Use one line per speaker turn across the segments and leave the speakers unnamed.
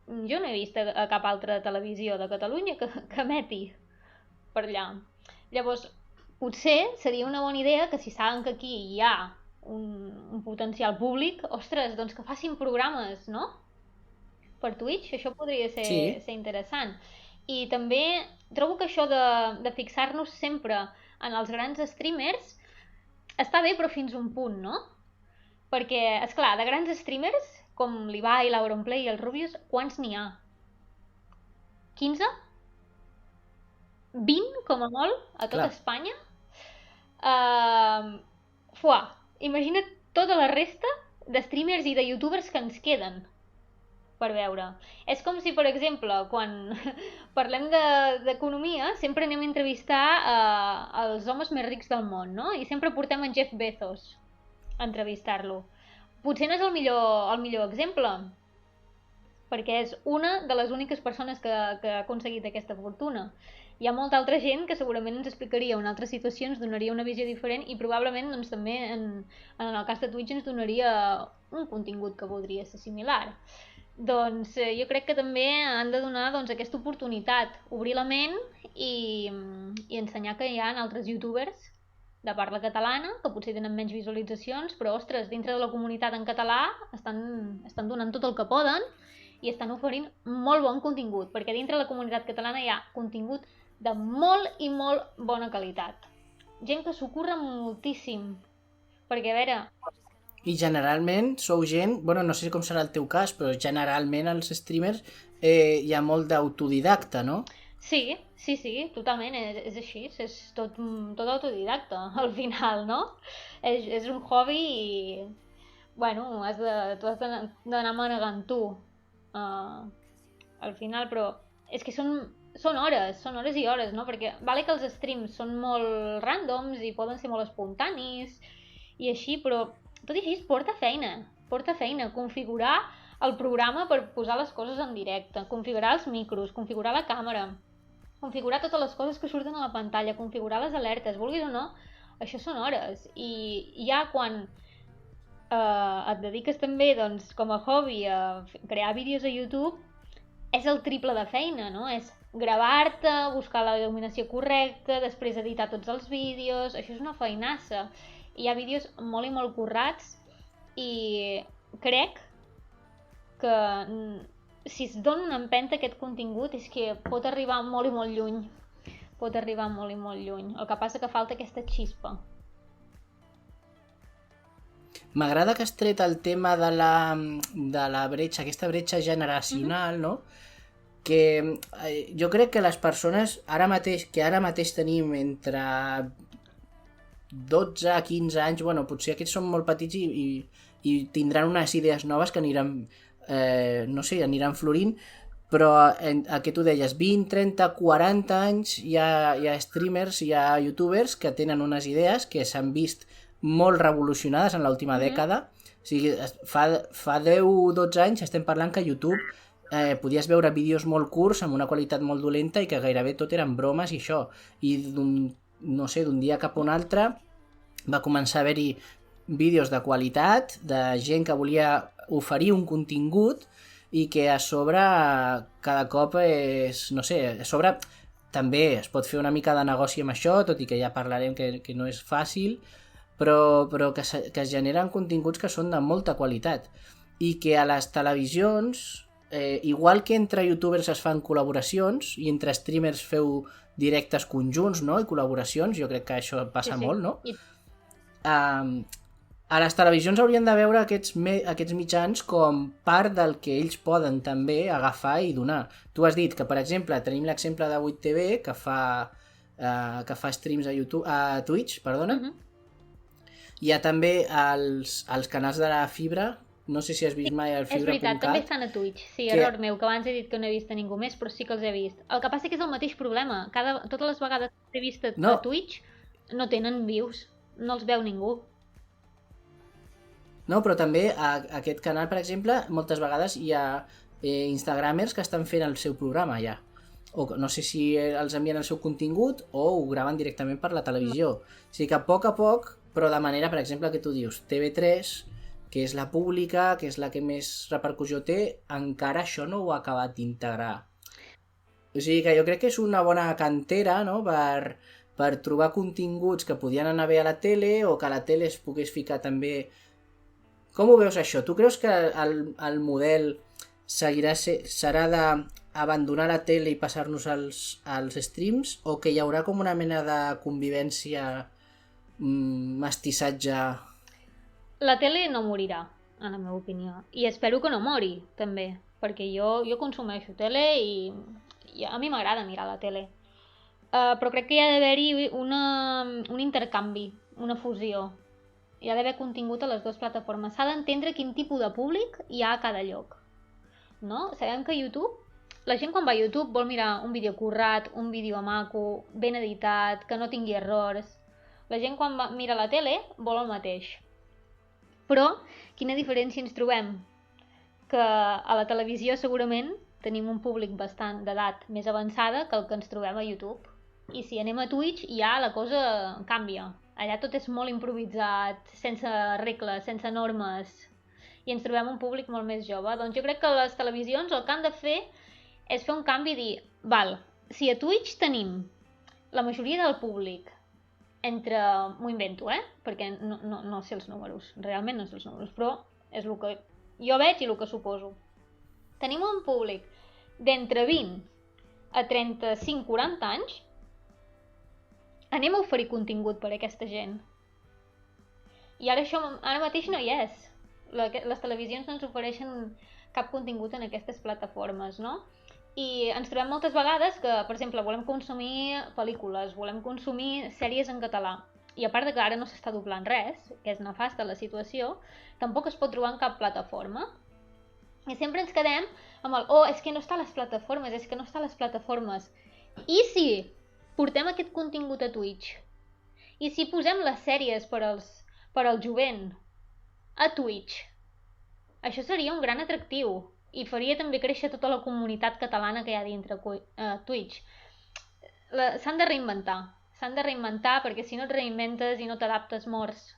jo no he vist a cap altra televisió de Catalunya que emeti per allà. Llavors, potser seria una bona idea que si saben que aquí hi ha un potencial públic, ostres, doncs que facin programes, no? Per Twitch, això podria
Sí,
ser interessant. I també trobo que això de fixar-nos sempre en els grans streamers està bé, però fins un punt, no? Perquè, és clar, de grans streamers, com l'Ibai, l'Auronplay i el Rubius, quants n'hi ha? 15? 20, com a molt, a tot
clar.
Espanya? Uh, fuà, imagina't tota la resta de streamers i de youtubers que ens queden per veure. És com si, per exemple, quan parlem d'economia, sempre anem a entrevistar els homes més rics del món, no? I sempre portem en Jeff Bezos a entrevistar-lo. Potser no és el millor exemple, perquè és una de les úniques persones que ha aconseguit aquesta fortuna. Hi ha molta altra gent que segurament ens explicaria una altra situació, ens donaria una visió diferent i probablement doncs, també en el cas de Twitch ens donaria un contingut que podria ser similar. Doncs jo crec que també han de donar doncs, aquesta oportunitat, obrir la ment i ensenyar que hi ha altres youtubers de parla catalana, que potser tenen menys visualitzacions, però ostres, dintre de la comunitat en català estan donant tot el que poden i estan oferint molt bon contingut, perquè dintre de la comunitat catalana hi ha contingut de molt i molt bona qualitat. Gent que s'ho curra moltíssim, perquè a veure,
I generalment sou gent, bueno, no sé com serà el teu cas, però generalment als streamers hi ha molt d'autodidacta, no?
sí, totalment, és així, és tot autodidacta, al final, no? És un hobby i, bueno, t'ho has d'anar manegant tu, al final, però és que són hores i hores, no? Perquè vale que els streams són molt randoms i poden ser molt espontanis i així, però tot i així porta feina, configurar el programa per posar les coses en directe, configurar els micros, configurar la càmera, configurar totes les coses que surten a la pantalla, configurar les alertes, vulguis o no, això són hores. I ja quan et dediques també doncs, com a hobby a crear vídeos a YouTube, és el triple de feina, no? És gravar-te, buscar la il·luminació correcta, després editar tots els vídeos, això és una feinassa. Hi ha vídeos molt i molt currats i crec que si es dona una empenta a aquest contingut és que pot arribar molt i molt lluny. Pot arribar molt i molt lluny. El que passa que falta aquesta xispa.
M'agrada que has tret el tema de la bretxa, aquesta bretxa generacional, no? Que jo crec que les persones ara mateix tenim entre 12 a 15 anys, bueno, potser aquests són molt petits i tindran unes idees noves que aniran, no sé, aniran florint, però el que tu deies, 20, 30, 40 anys hi ha streamers, hi ha youtubers que tenen unes idees que s'han vist molt revolucionades en l'última dècada. O sigui, fa 10-12 anys estem parlant que YouTube podies veure vídeos molt curts amb una qualitat molt dolenta i que gairebé tot eren bromes i això, i no sé, d'un dia cap a un altre va començar a haver-hi vídeos de qualitat, de gent que volia oferir un contingut i que a sobre cada cop és, no sé, a sobre també es pot fer una mica de negoci amb això, tot i que ja parlarem que no és fàcil, però que es generen continguts que són de molta qualitat i que a les televisions, igual que entre youtubers es fan col·laboracions i entre streamers feu directes conjunts, no? I col·laboracions, jo crec que això
Sí,
passa
sí.
molt, no? A les televisions haurien de veure aquests mitjans com part del que ells poden també agafar i donar. Tu has dit que, per exemple, tenim l'exemple de 8TV que fa streams a YouTube, a Twitch, perdona. Hi ha també els canals de la Fibra, no sé si has vist mai el
És veritat, també
fibra.cat,
estan a Twitch. Sí,
que
error meu, que abans he dit que no he vist a ningú més, però sí que els he vist. El que passa que és el mateix problema. Totes les vegades que he vist a
no,
Twitch no tenen views. No els veu ningú.
no, però també a aquest canal, per exemple, moltes vegades hi ha instagramers que estan fent el seu programa ja. O no sé si els envien el seu contingut o ho graven directament per la televisió. O sigui que a poc, però de manera, per exemple, que tu dius TV3 que és la pública, que és la que més repercussió té, encara això no ho ha acabat d'integrar. O sigui que jo crec que és una bona cantera, no?, per trobar continguts que podien anar bé a la tele o que a la tele es pogués ficar també. Com ho veus això? Tu creus que el model serà d'abandonar la tele i passar-nos als streams, o que hi haurà com una mena de convivència, mestissatge?
La tele no morirà, en la meva opinió, i espero que no mori, també, perquè jo consumeixo tele i a mi m'agrada mirar la tele. Però crec que hi ha d'haver-hi un intercanvi, una fusió. Hi ha d'haver contingut a les dues plataformes. S'ha d'entendre quin tipus de públic hi ha a cada lloc. No? Sabem que YouTube, la gent quan va a YouTube vol mirar un vídeo currat, un vídeo maco, ben editat, que no tingui errors. La gent quan mira la tele vol el mateix. Però quina diferència ens trobem? Que a la televisió segurament tenim un públic bastant d'edat més avançada que el que ens trobem a YouTube. I si anem a Twitch ja la cosa canvia. Allà tot és molt improvisat, sense regles, sense normes, i ens trobem un públic molt més jove. Doncs jo crec que les televisions el que han de fer és fer un canvi i dir, val, si a Twitch tenim la majoria del públic entre, m'ho invento, perquè no sé els números, realment no sé els números, però és el que jo veig i el que suposo. Tenim un públic d'entre 20 a 35-40 anys, anem a oferir contingut per a aquesta gent. I ara això ara mateix no hi és. Les televisions no ens ofereixen cap contingut en aquestes plataformes, no? I ens trobem moltes vegades que, per exemple, volem consumir pel·lícules, volem consumir sèries en català. I a part de que ara no s'està doblant res, que és nefasta la situació, tampoc es pot trobar en cap plataforma. I sempre ens quedem amb el, és que no està a les plataformes, és que no està a les plataformes. I si portem aquest contingut a Twitch? I si posem les sèries per al jovent a Twitch? Això seria un gran atractiu i faria també créixer tota la comunitat catalana que hi ha dintre Twitch. S'han de reinventar perquè si no et reinventes i no t'adaptes mors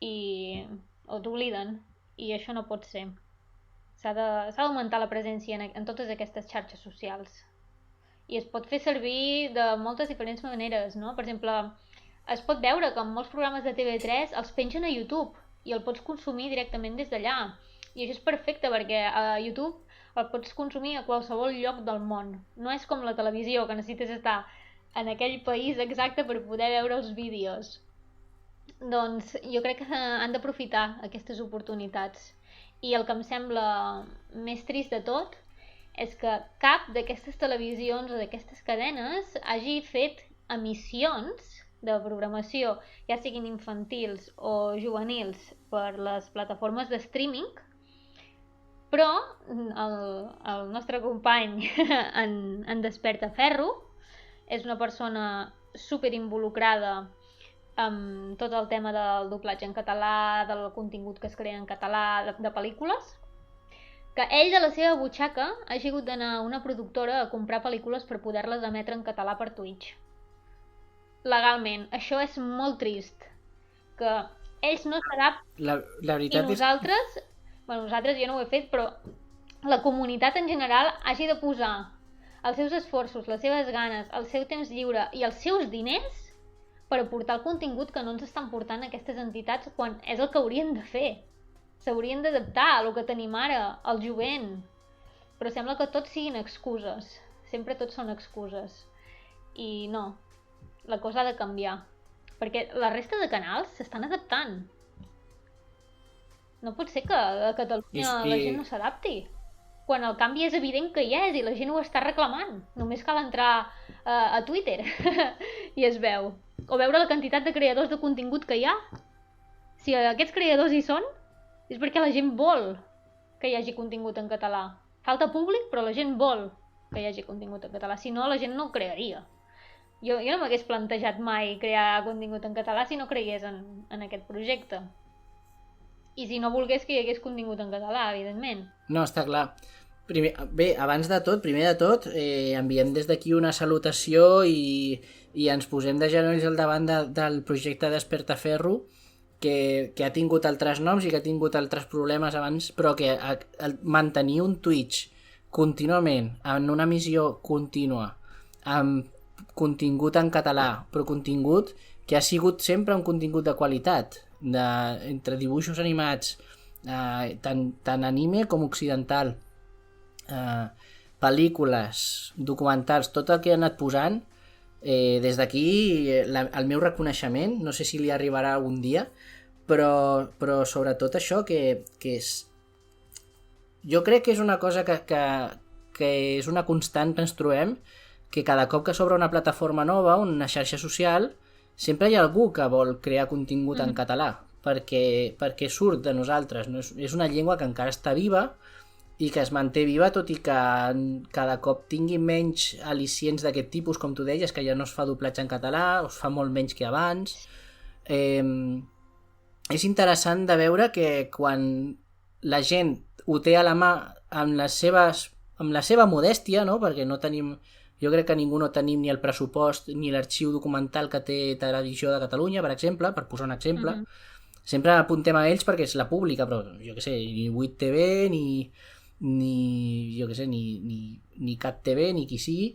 o t'obliden, i això no pot ser. S'ha d'augmentar la presència en totes aquestes xarxes socials. I es pot fer servir de moltes diferents maneres, no? Per exemple, es pot veure que en molts programes de TV3 els pengen a YouTube i el pots consumir directament des d'allà. I això és perfecte perquè a YouTube el pots consumir a qualsevol lloc del món. No és com la televisió, que necessites estar en aquell país exacte per poder veure els vídeos. Doncs jo crec que han d'aprofitar aquestes oportunitats. I el que em sembla més trist de tot és que cap d'aquestes televisions o d'aquestes cadenes hagi fet emissions de programació, ja siguin infantils o juvenils, per les plataformes de streaming, però el nostre company en Desperta Ferro és una persona super involucrada amb tot el tema del doblatge en català, del contingut que es crea en català, de pel·lícules, que ell de la seva butxaca ha hagut d'anar a una productora a comprar pel·lícules per poder-les emetre en català per Twitch. Legalment. Això és molt trist. Que ells no s'adapten
la veritat
i nosaltres, nosaltres jo no ho he fet, però la comunitat en general hagi de posar els seus esforços, les seves ganes, el seu temps lliure i els seus diners per aportar el contingut que no ens estan portant aquestes entitats quan és el que haurien de fer. S'haurien d'adaptar a el que tenim ara, al jovent. Però sembla que tot siguin excuses. Sempre tot són excuses. I no, la cosa ha de canviar. Perquè la resta de canals s'estan adaptant. No pot ser que a Catalunya la gent no s'adapti. Quan el canvi és evident que hi és i la gent ho està reclamant. Només cal entrar a Twitter i es veu. O veure la quantitat de creadors de contingut que hi ha. Si aquests creadors hi són, és perquè la gent vol que hi hagi contingut en català. Falta públic, però la gent vol que hi hagi contingut en català. Si no, la gent no ho crearia. Jo no m'hagués plantejat mai crear contingut en català si no creies en aquest projecte. I si no volgués que hi hagués contingut en català, evidentment.
No, està clar. Bé, abans de tot, primer de tot, enviem des d'aquí una salutació i ens posem de genolls al davant del projecte Desperta Ferro, que ha tingut altres noms i que ha tingut altres problemes abans, però que mantenir un Twitch contínuament, en una emissió contínua, amb contingut en català, però contingut que ha sigut sempre un contingut de qualitat, entre dibuixos animats, tant anime com occidental, pel·lícules, documentals, tot el que ha anat posant, des d'aquí el meu reconeixement, no sé si li arribarà algun dia, però sobretot això que és... Jo crec que és una cosa que és una constant que ens trobem, que cada cop que s'obre una plataforma nova, una xarxa social, sempre hi ha algú que vol crear contingut en català, perquè surt de nosaltres. No és una llengua que encara està viva i que es manté viva, tot i que cada cop tingui menys al·licients d'aquest tipus, com tu deies, que ja no es fa doblatge en català, o es fa molt menys que abans. És interessant de veure que quan la gent ho té a la mà amb la seva modèstia, no? Perquè no tenim... Jo crec que ningú no tenim ni el pressupost ni l'arxiu documental que té Televisió de Catalunya, per exemple, per posar un exemple. Sempre apuntem a ells perquè és la pública, però jo què sé, ni 8TV, ni jo què sé, ni Cat TV, ni qui sigui.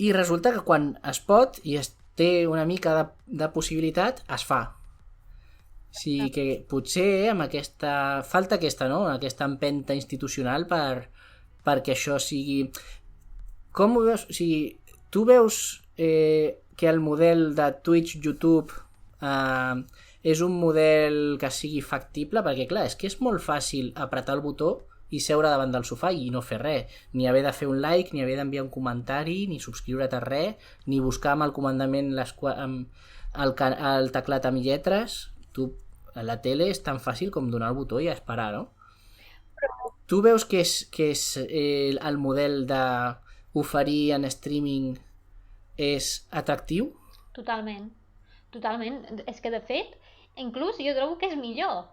I resulta que quan es pot i es té una mica de possibilitat, es fa. O sigui que potser amb aquesta... falta no? Aquesta empenta institucional perquè això sigui... Com ho veus? O sigui, tu veus que el model de Twitch, YouTube és un model que sigui factible? Perquè clar, és que és molt fàcil apretar el botó i seure davant del sofà i no fer res, ni haver de fer un like, ni haver d'enviar un comentari, ni subscriure't a res, ni buscar amb el comandament el teclat amb lletres. Tu, a la tele és tan fàcil com donar el botó i esperar, no? Tu veus que és el model d'oferir en streaming és atractiu?
Totalment. És que de fet, inclús jo trobo que és millor,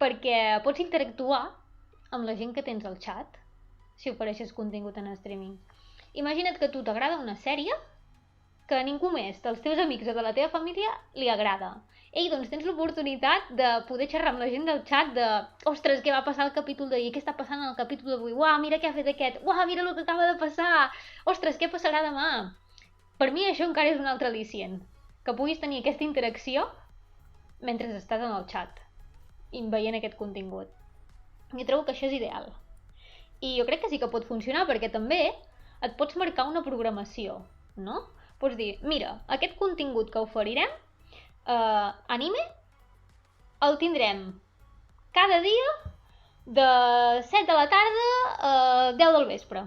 perquè pots interactuar amb la gent que tens al xat si ofereixes contingut en streaming. Imagina't que a tu t'agrada una sèrie que a ningú més dels teus amics o de la teva família li agrada. Ei, doncs tens l'oportunitat de poder xerrar amb la gent del xat de ostres, què va passar al capítol d'ahir? Què està passant al capítol d'avui? Uau, mira què ha fet aquest! Uau, mira el que acaba de passar! Ostres, què passarà demà? Per mi això encara és un altre al·licient. Que puguis tenir aquesta interacció mentre estàs en el xat i veient aquest contingut. Jo trobo que això és ideal. I jo crec que sí que pot funcionar perquè també et pots marcar una programació, no? Pots dir, mira, aquest contingut que oferirem anime el tindrem cada dia de 7 de la tarda a 10 del vespre.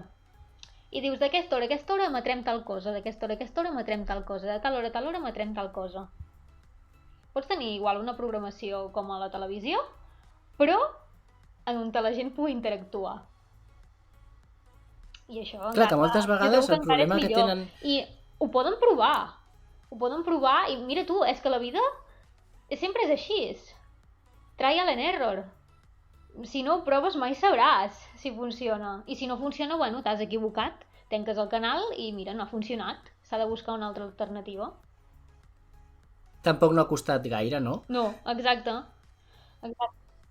I dius, d'aquesta hora a aquesta hora emetrem tal cosa, d'aquesta hora a aquesta hora emetrem tal cosa, de tal hora a tal hora emetrem tal cosa. Pots tenir igual una programació com a la televisió, però en on la gent pugui interactuar. I això...
Clar, que moltes vegades el problema que tenen...
I ho poden provar, i mira tu, és que la vida sempre és així. Trial and error. Si no ho proves mai sabràs si funciona. I si no funciona, bueno, t'has equivocat, tanques el canal i mira, no ha funcionat. S'ha de buscar una altra alternativa.
Tampoc no ha costat gaire, no?
No, exacte.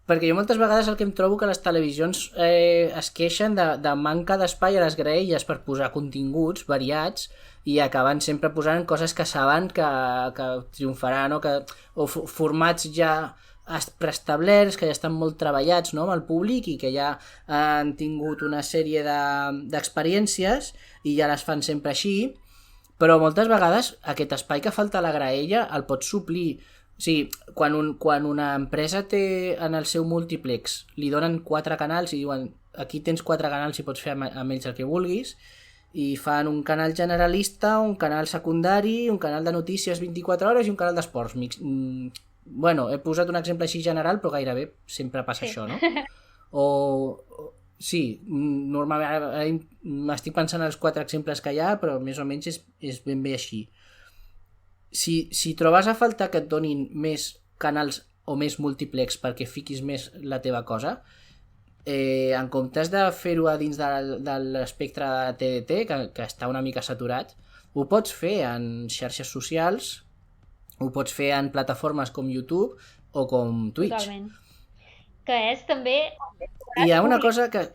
Perquè jo moltes vegades el que em trobo que les televisions es queixen de manca d'espai a les graelles per posar continguts variats i acaben sempre posant coses que saben que triomfaran o formats ja preestablerts, que ja estan molt treballats, no?, amb el públic i que ja han tingut una sèrie d'experiències i ja les fan sempre així, però moltes vegades aquest espai que falta a la graella el pots suplir. O sigui, quan una empresa té en el seu múltiplex, li donen 4 canals i diuen aquí tens 4 canals i pots fer amb ells el que vulguis, i fan un canal generalista, un canal secundari, un canal de notícies 24 hores i un canal d'esports. Bueno, he posat un exemple així general, però gairebé sempre passa això, no? Sí, normalment m'estic pensant en els 4 exemples que hi ha, però més o menys és ben bé així. Si trobes a faltar que et donin més canals o més múltiplex perquè fiquis més la teva cosa, en comptes de fer-ho a dins de l'espectre de TDT, que està una mica saturat, ho pots fer en xarxes socials ho pots fer en plataformes com YouTube o com Twitch.
Totalment. Que és també...
I hi ha una cosa que,